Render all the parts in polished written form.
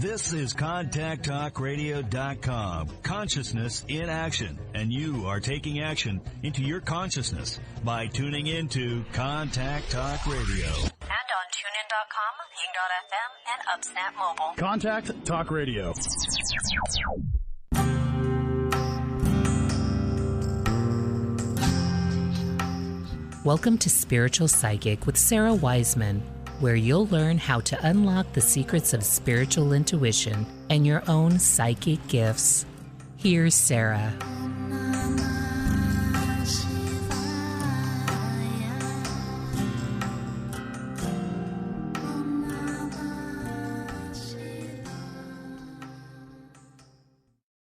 This is ContactTalkRadio.com. Consciousness in action. And you are taking action into your consciousness by tuning into Contact Talk Radio. And on TuneIn.com, Ping.fm, and UpSnap Mobile. Contact Talk Radio. Welcome to Spiritual Psychic with Sarah Wiseman, where you'll learn how to unlock the secrets of spiritual intuition and your own psychic gifts. Here's Sarah.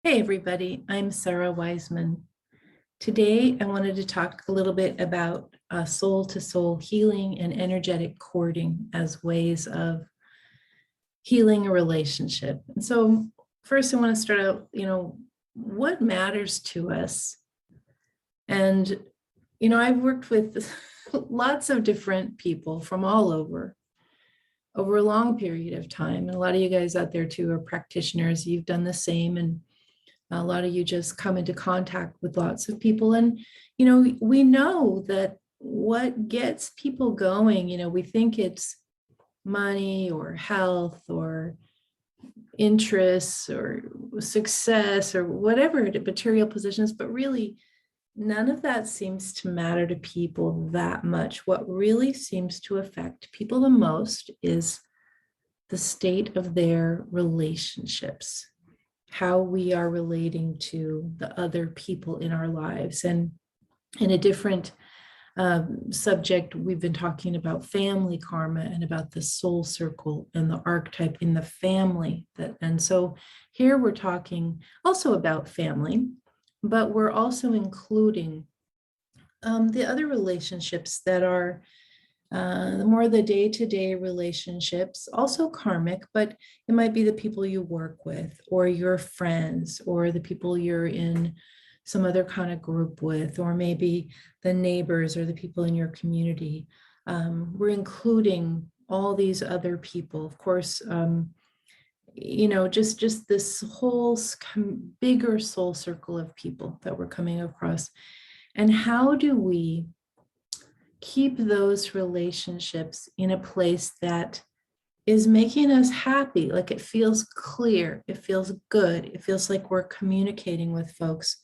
Hey everybody, I'm Sarah Wiseman. Today I wanted to talk a little bit about soul-to-soul healing and energetic cording as ways of healing a relationship. And so first I want to start out, what matters to us? And, I've worked with lots of different people from all over a long period of time. And a lot of you guys out there too are practitioners. You've done the same. And a lot of you just come into contact with lots of people. And, we know that what gets people going, we think it's money or health or interests or success or whatever material positions, but really none of that seems to matter to people that much. What really seems to affect people the most is the state of their relationships, how we are relating to the other people in our lives. And in a different subject, we've been talking about family karma and about the soul circle and the archetype in the family. And so here we're talking also about family, but we're also including the other relationships that are more the day-to-day relationships, also karmic, but it might be the people you work with or your friends or the people you're in some other kind of group with, or maybe the neighbors or the people in your community. We're including all these other people, of course, just this whole bigger soul circle of people that we're coming across. And how do we keep those relationships in a place that is making us happy? Like it feels clear, it feels good, it feels like we're communicating with folks.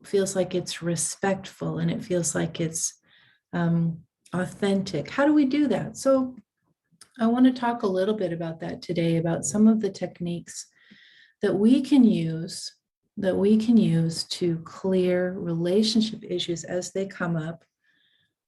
Feels like it's respectful, and it feels like it's authentic. How do we do that? So I want to talk a little bit about that today, about some of the techniques that we can use to clear relationship issues as they come up.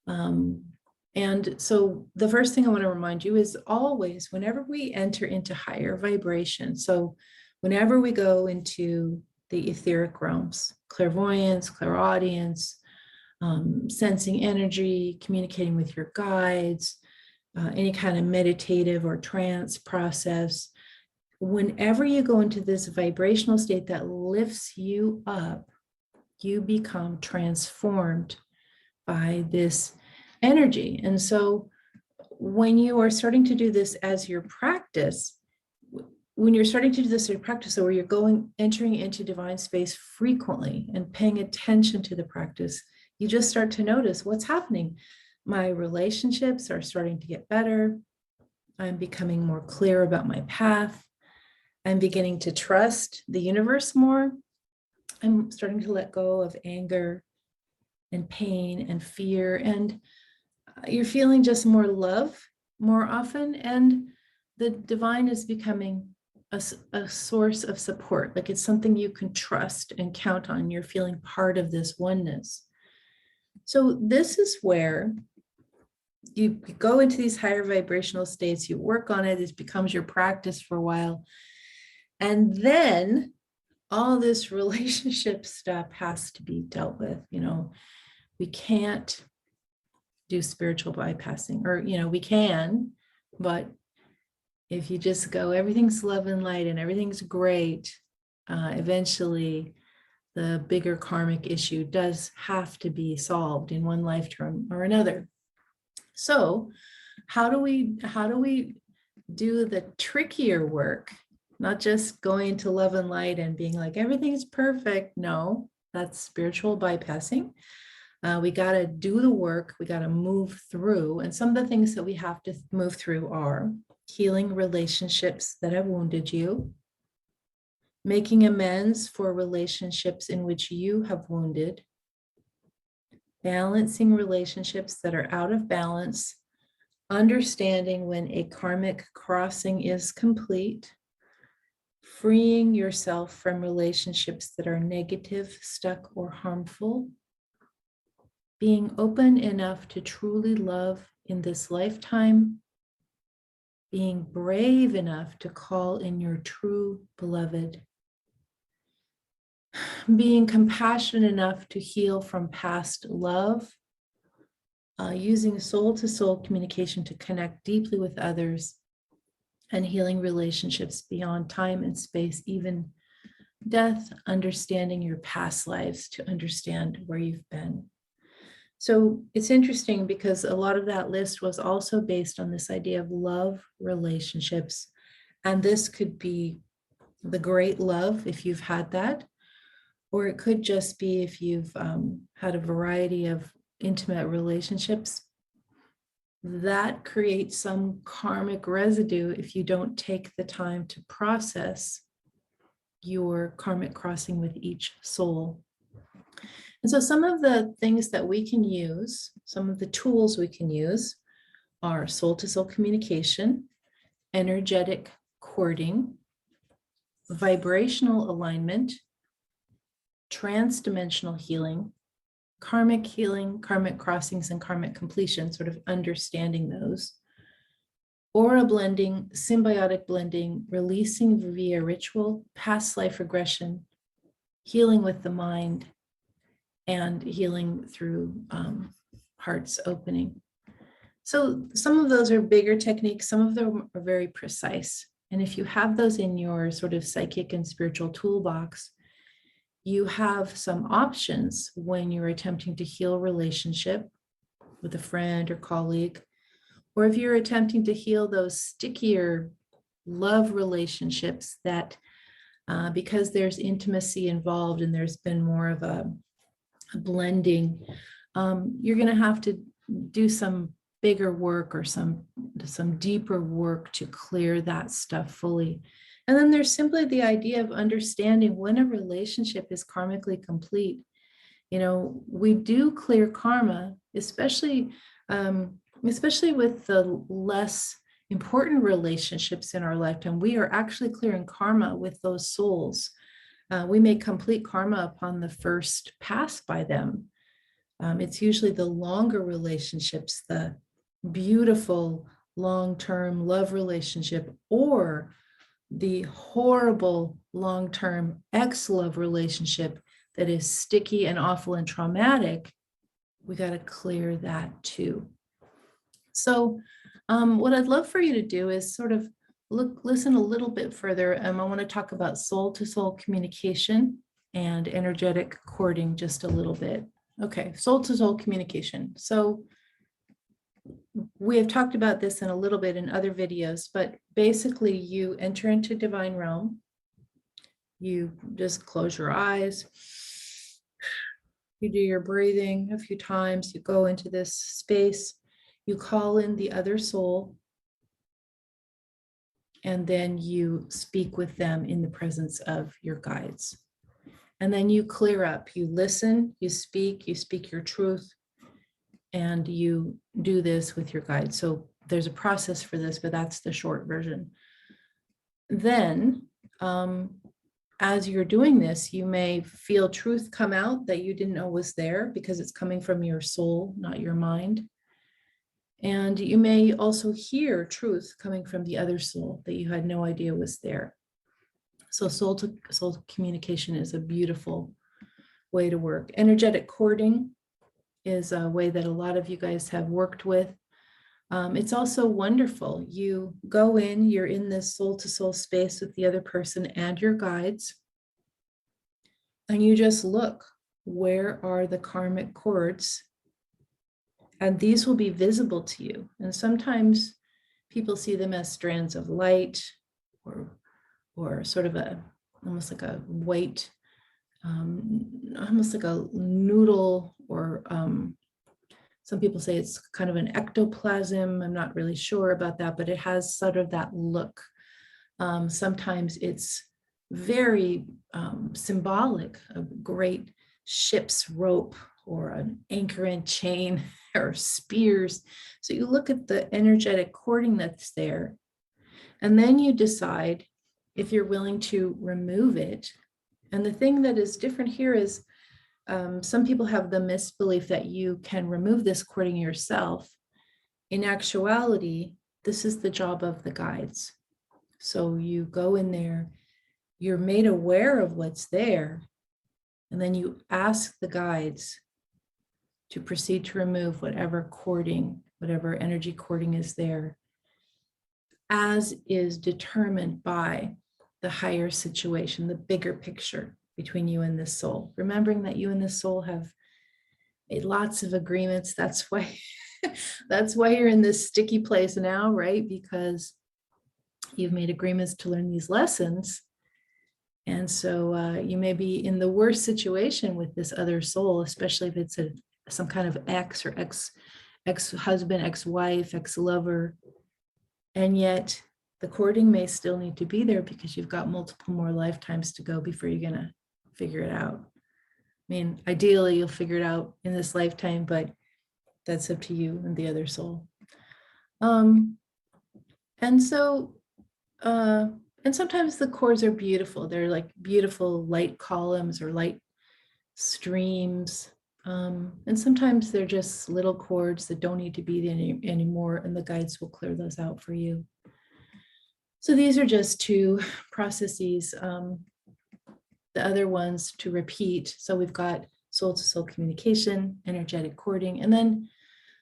And so the first thing I want to remind you is always, whenever we enter into higher vibration, so whenever we go into the etheric realms, clairvoyance, clairaudience, sensing energy, communicating with your guides, any kind of meditative or trance process, whenever you go into this vibrational state that lifts you up, you become transformed by this energy. And so when you are starting to do this as your practice, so where you're entering into divine space frequently and paying attention to the practice, you just start to notice what's happening. My relationships are starting to get better. I'm becoming more clear about my path. I'm beginning to trust the universe more. I'm starting to let go of anger and pain and fear. And you're feeling just more love more often. And the divine is becoming a source of support. Like it's something you can trust and count on. You're feeling part of this oneness. So this is where you go into these higher vibrational states, you work on it, it becomes your practice for a while. And then all this relationship stuff has to be dealt with. We can't do spiritual bypassing, or, we can, but if you just go, everything's love and light and everything's great, eventually the bigger karmic issue does have to be solved in one lifetime or another. So how do we do the trickier work, not just going to love and light and being like, everything's perfect. No, that's spiritual bypassing. We got to do the work. We got to move through. And some of the things that we have to move through are healing relationships that have wounded you, making amends for relationships in which you have wounded, balancing relationships that are out of balance, understanding when a karmic crossing is complete, freeing yourself from relationships that are negative, stuck, or harmful, being open enough to truly love in this lifetime, being brave enough to call in your true beloved, being compassionate enough to heal from past love, using soul-to-soul communication to connect deeply with others, and healing relationships beyond time and space, even death, understanding your past lives to understand where you've been. So it's interesting because a lot of that list was also based on this idea of love relationships. And this could be the great love, if you've had that, or it could just be if you've had a variety of intimate relationships. That creates some karmic residue if you don't take the time to process your karmic crossing with each soul. And so some of the things that we can use, some of the tools we can use are soul-to-soul communication, energetic cording, vibrational alignment, trans-dimensional healing, karmic crossings, and karmic completion, sort of understanding those, aura blending, symbiotic blending, releasing via ritual, past life regression, healing with the mind, and healing through heart's opening. So some of those are bigger techniques, some of them are very precise. And if you have those in your sort of psychic and spiritual toolbox, you have some options when you're attempting to heal a relationship with a friend or colleague, or if you're attempting to heal those stickier love relationships that because there's intimacy involved and there's been more of a blending, you're going to have to do some bigger work or some deeper work to clear that stuff fully. And then there's simply the idea of understanding when a relationship is karmically complete. You know, we do clear karma, especially with the less important relationships in our lifetime. We are actually clearing karma with those souls. We make complete karma upon the first pass by them. It's usually the longer relationships, the beautiful long-term love relationship, or the horrible long-term ex-love relationship that is sticky and awful and traumatic. We got to clear that too. So what I'd love for you to do is sort of listen a little bit further. I want to talk about soul-to-soul communication and energetic cording just a little bit. Okay, soul-to-soul communication. So we have talked about this in a little bit in other videos, but basically you enter into divine realm. You just close your eyes. You do your breathing a few times. You go into this space. You call in the other soul. And then you speak with them in the presence of your guides. And then you clear up, you listen, you speak your truth, and you do this with your guides. So there's a process for this, but that's the short version. Then, as you're doing this, you may feel truth come out that you didn't know was there because it's coming from your soul, not your mind. And you may also hear truth coming from the other soul that you had no idea was there. So soul to soul communication is a beautiful way to work. Energetic cording is a way that a lot of you guys have worked with. It's also wonderful. You go in, you're in this soul to soul space with the other person and your guides, and you just look, where are the karmic cords? And these will be visible to you. And sometimes people see them as strands of light, or sort of almost like a white, almost like a noodle, or some people say it's kind of an ectoplasm. I'm not really sure about that, but it has sort of that look. Sometimes it's very symbolic, a great ship's rope or an anchor and chain or spears. So you look at the energetic cording that's there, and then you decide if you're willing to remove it. And the thing that is different here is some people have the misbelief that you can remove this cording yourself. In actuality, this is the job of the guides. So you go in there, you're made aware of what's there, and then you ask the guides to proceed to remove whatever cording, whatever energy cording is there, as is determined by the higher situation, the bigger picture between you and this soul. Remembering that you and this soul have made lots of agreements. That's why you're in this sticky place now, right? Because you've made agreements to learn these lessons. And so you may be in the worst situation with this other soul, especially if it's some kind of ex or ex-husband, ex-wife, ex-lover. And yet the cording may still need to be there because you've got multiple more lifetimes to go before you're going to figure it out. I mean, ideally, you'll figure it out in this lifetime, but that's up to you and the other soul. And sometimes the cords are beautiful. They're like beautiful light columns or light streams. And sometimes they're just little cords that don't need to be there anymore, and the guides will clear those out for you. So these are just two processes. The other ones to repeat. So we've got soul to soul communication, energetic cording, and then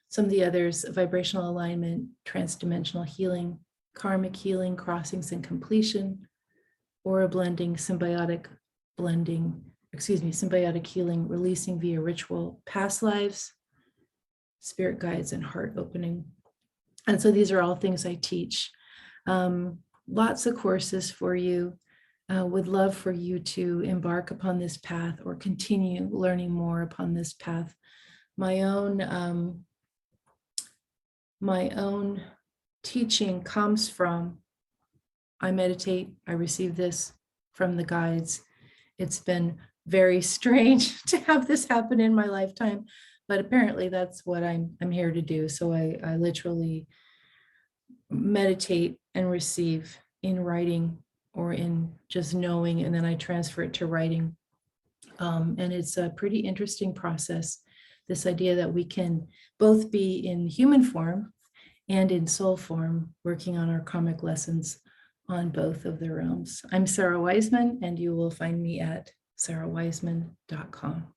some of the others: vibrational alignment, transdimensional healing, karmic healing, crossings and completion, aura blending, symbiotic healing, releasing via ritual, past lives, spirit guides, and heart opening. And so these are all things I teach. Lots of courses for you. Would love for you to embark upon this path or continue learning more upon this path. My own teaching comes from, I meditate, I receive this from the guides. It's been very strange to have this happen in my lifetime, but apparently that's what I'm here to do. So I literally meditate and receive in writing or in just knowing, and then I transfer it to writing. And it's a pretty interesting process, this idea that we can both be in human form and in soul form, working on our karmic lessons on both of the realms. I'm Sarah Wiseman, and you will find me at sarahwiseman.com.